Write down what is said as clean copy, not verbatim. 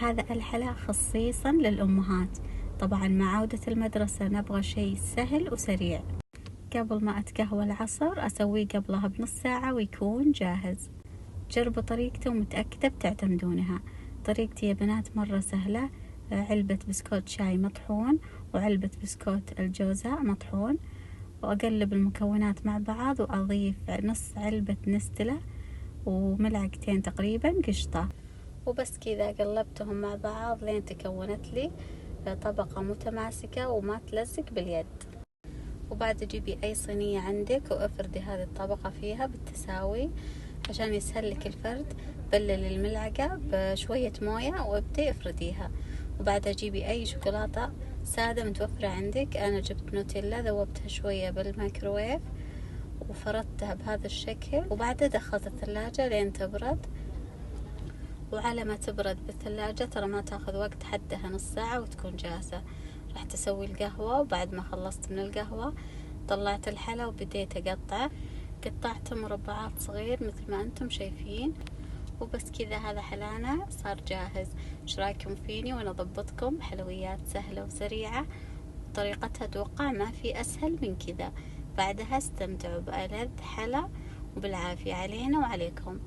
هذا الحلا خصيصا للأمهات. طبعا مع عودة المدرسة نبغى شيء سهل وسريع. قبل ما أتقهوى العصر أسويه قبلها بنص ساعة ويكون جاهز. جربوا طريقتي ومتأكدة بتعتمدونها. طريقتي يا بنات مرة سهلة. علبة بسكوت شاي مطحون وعلبة بسكوت الجوزاء مطحون، وأقلب المكونات مع بعض وأضيف نص علبة نستلة وملعقتين تقريبا قشطة، وبس كذا قلبتهم مع بعض لين تكونت لي طبقة متماسكة وما تلزق باليد. وبعد جيبي أي صينية عندك وافردي هذه الطبقة فيها بالتساوي عشان يسهلك الفرد. بلل الملعقة بشوية موية وابدي افرديها. وبعدها جيبي أي شوكولاتة سادة متوفرة عندك. أنا جبت نوتيلا ذوبتها شوية بالميكروويف وفردتها بهذا الشكل، وبعدها دخلت الثلاجة لين تبرد. وعلى ما تبرد بالثلاجة ترى ما تاخذ وقت، حدها نص ساعة وتكون جاهزة. راح تسوي القهوة، وبعد ما خلصت من القهوة طلعت الحلا وبديت أقطعه. قطعته مربعات صغير مثل ما أنتم شايفين. وبس كذا هذا حلانا صار جاهز. ايش رايكم فيني وانا اضبطكم حلويات سهلة وسريعة؟ طريقتها اتوقع ما في اسهل من كذا. بعدها استمتعوا بألذ حلا وبالعافية علينا وعليكم.